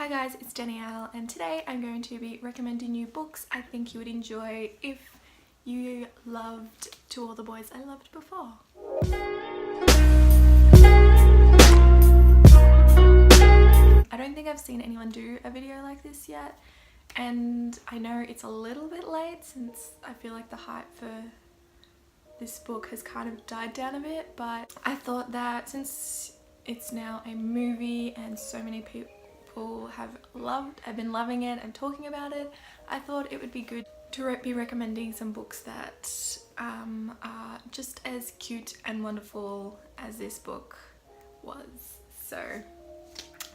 Hi guys, it's Danielle and today I'm going to be recommending you books I think you would enjoy if you loved To All the Boys I Loved Before. I don't think I've seen anyone do a video like this yet, and I know it's a little bit late since I feel like the hype for this book has kind of died down a bit, but I thought that since it's now a movie and so many people have been loving it and talking about it, I thought it would be good to be recommending some books that are just as cute and wonderful as this book was. So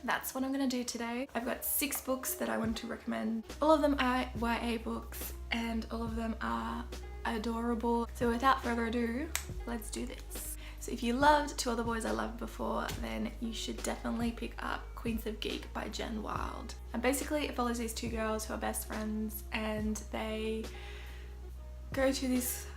that's what I'm gonna do today. I've got 6 books that I want to recommend. All of them are YA books and all of them are adorable. So without further ado, let's do this. So if you loved To All the Boys I Loved Before, then you should definitely pick up Queens of Geek by Jen Wilde. And basically it follows these 2 girls who are best friends and they go to this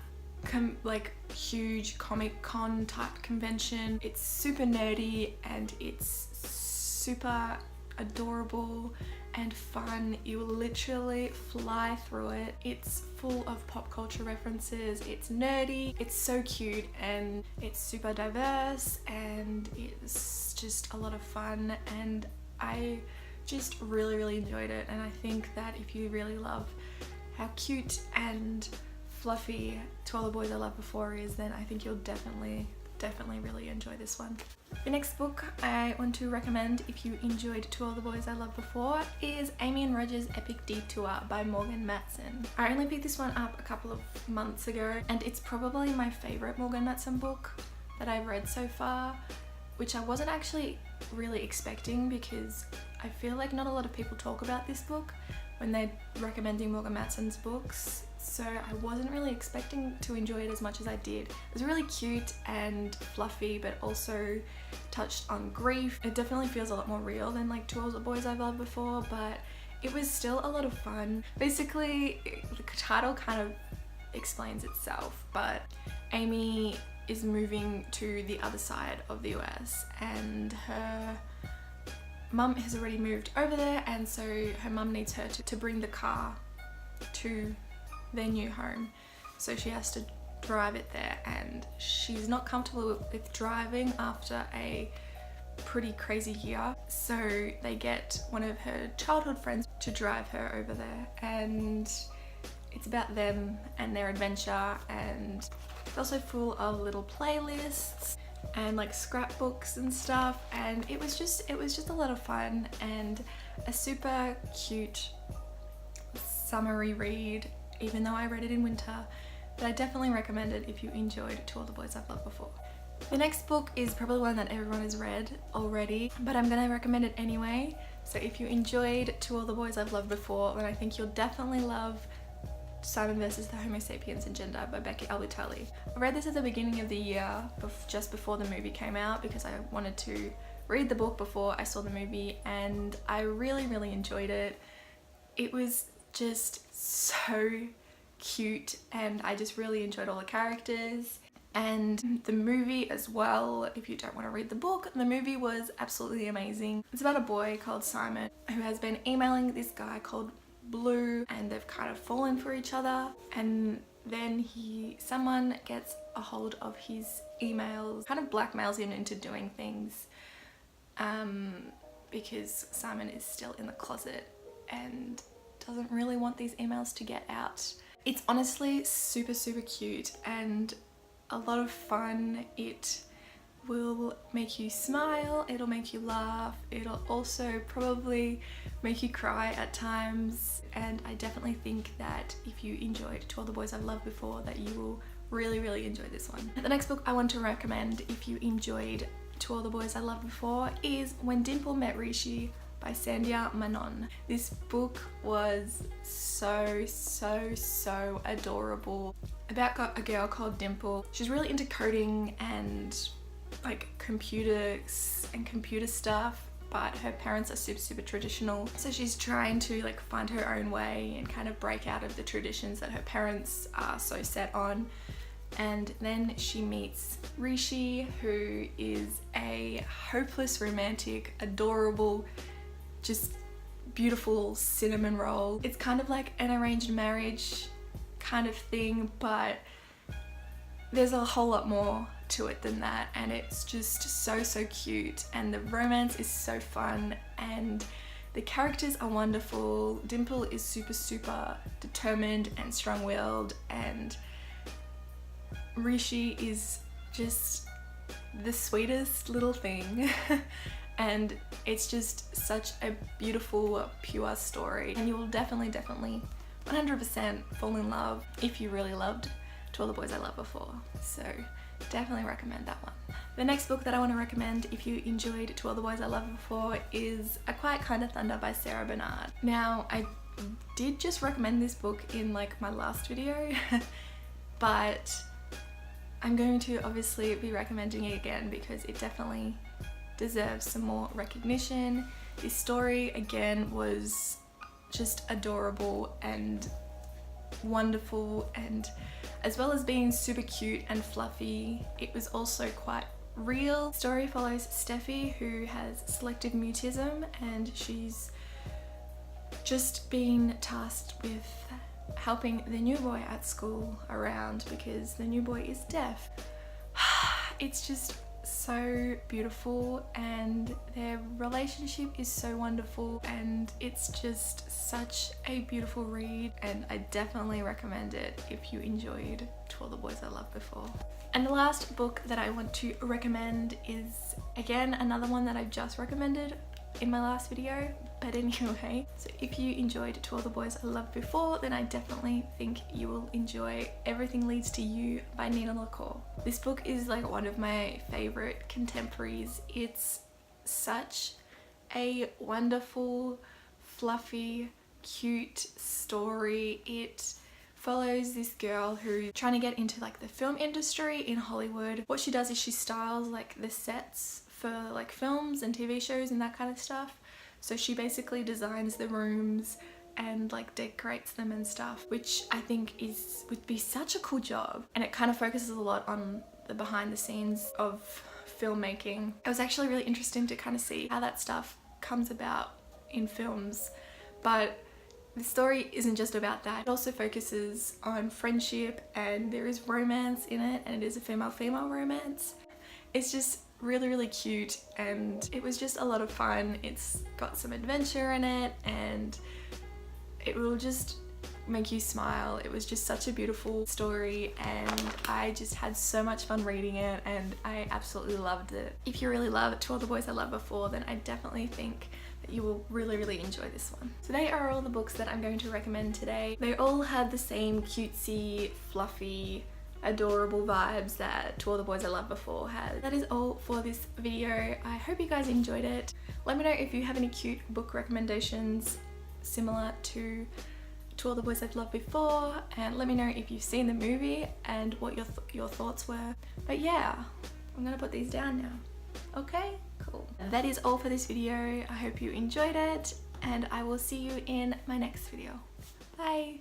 like huge Comic-Con type convention. It's super nerdy and it's super adorable and fun. You will literally fly through it. It's full of pop culture references, it's nerdy, it's so cute, and it's super diverse, and it's just a lot of fun, and I just really enjoyed it. And I think that if you really love how cute and fluffy To All the Boys I Loved Before is, then I think you'll definitely really enjoy this one. The next book I want to recommend if you enjoyed To All the Boys I Loved Before is Amy and Roger's Epic Detour by Morgan Matson. I only picked this one up a couple of months ago and it's probably my favourite Morgan Matson book that I've read so far, which I wasn't actually really expecting because I feel like not a lot of people talk about this book when they're recommending Morgan Matson's books, so I wasn't really expecting to enjoy it as much as I did. It was really cute and fluffy, but also touched on grief. It definitely feels a lot more real than like To All the Boys I've Loved Before, but it was still a lot of fun. Basically, the title kind of explains itself, but Amy is moving to the other side of the US and her mum has already moved over there, and so her mum needs her to bring the car to their new home. So she has to drive it there and she's not comfortable with driving after a pretty crazy year. So they get one of her childhood friends to drive her over there, and it's about them and their adventure, and it's also full of little playlists and like scrapbooks and stuff, and it was just a lot of fun and a super cute summery read, even though I read it in winter, but I definitely recommend it if you enjoyed To All the Boys I've Loved Before. The next book is probably one that everyone has read already, but I'm gonna recommend it anyway. So if you enjoyed To All the Boys I've Loved Before, then I think you'll definitely love Simon vs. the Homo Sapiens and Gender by Becky Albertalli. I read this at the beginning of the year, just before the movie came out, because I wanted to read the book before I saw the movie, and I really enjoyed it. It was just so cute and I just really enjoyed all the characters, and the movie as well. If you don't want to read the book, the movie was absolutely amazing. It's about a boy called Simon who has been emailing this guy called Blue, and they've kind of fallen for each other, and then someone gets a hold of his emails, kind of blackmails him into doing things because Simon is still in the closet and doesn't really want these emails to get out. It's honestly super cute and a lot of fun. It will make you smile, it'll make you laugh, it'll also probably make you cry at times, and I definitely think that if you enjoyed To All the Boys I've Loved Before, that you will really enjoy this one. The next book I want to recommend if you enjoyed To All the Boys I Loved Before is When Dimple Met Rishi by Sandhya Menon. This book was so adorable, about a girl called Dimple. She's really into coding and like computers and computer stuff, but her parents are super traditional, so she's trying to like find her own way and kind of break out of the traditions that her parents are so set on. And then she meets Rishi, who is a hopeless romantic, adorable, just beautiful cinnamon roll. It's kind of like an arranged marriage kind of thing, but there's a whole lot more to it than that, and it's just so cute, and the romance is so fun, and the characters are wonderful. Dimple is super determined and strong-willed, and Rishi is just the sweetest little thing. And it's just such a beautiful, pure story, and you will definitely 100% fall in love if you really loved To All the Boys I Loved Before. So definitely recommend that one. The next book that I want to recommend if you enjoyed To All the Boys I Loved Before is A Quiet Kind of Thunder by Sarah Bernard. Now, I did just recommend this book in like my last video, but I'm going to obviously be recommending it again because it definitely deserves some more recognition. This story again was just adorable and wonderful, and as well as being super cute and fluffy, it was also quite real. The story follows Steffi, who has selective mutism, and she's just been tasked with helping the new boy at school around because the new boy is deaf. It's just so beautiful, and their relationship is so wonderful, and it's just such a beautiful read, and I definitely recommend it if you enjoyed To All the Boys I Loved Before. And the last book that I want to recommend is again another one that I just recommended in my last video, but anyway, so if you enjoyed To All the Boys I Loved Before, then I definitely think you will enjoy Everything Leads to You by Nina LaCour. This book is like one of my favorite contemporaries. It's such a wonderful, fluffy, cute story. It follows this girl who's trying to get into like the film industry in Hollywood. What she does is she styles like the sets for like films and TV shows and that kind of stuff. So she basically designs the rooms and like decorates them and stuff, which I think would be such a cool job. And it kind of focuses a lot on the behind the scenes of filmmaking. It was actually really interesting to kind of see how that stuff comes about in films, but the story isn't just about that. It also focuses on friendship, and there is romance in it, and it is a female-female romance. It's just really cute, and it was just a lot of fun. It's got some adventure in it, and it will just make you smile. It was just such a beautiful story, and I just had so much fun reading it, and I absolutely loved it. If you really love To All the Boys I Loved Before, then I definitely think that you will really enjoy this one. So they are all the books that I'm going to recommend today. They all had the same cutesy, fluffy, adorable vibes that To All the Boys I Loved Before had. That is all for this video. I hope you guys enjoyed it. Let me know if you have any cute book recommendations similar to All the Boys I've Loved Before, and let me know if you've seen the movie and what your thoughts were. But yeah, I'm gonna put these down now. Okay, cool. That is all for this video. I hope you enjoyed it, and I will see you in my next video. Bye!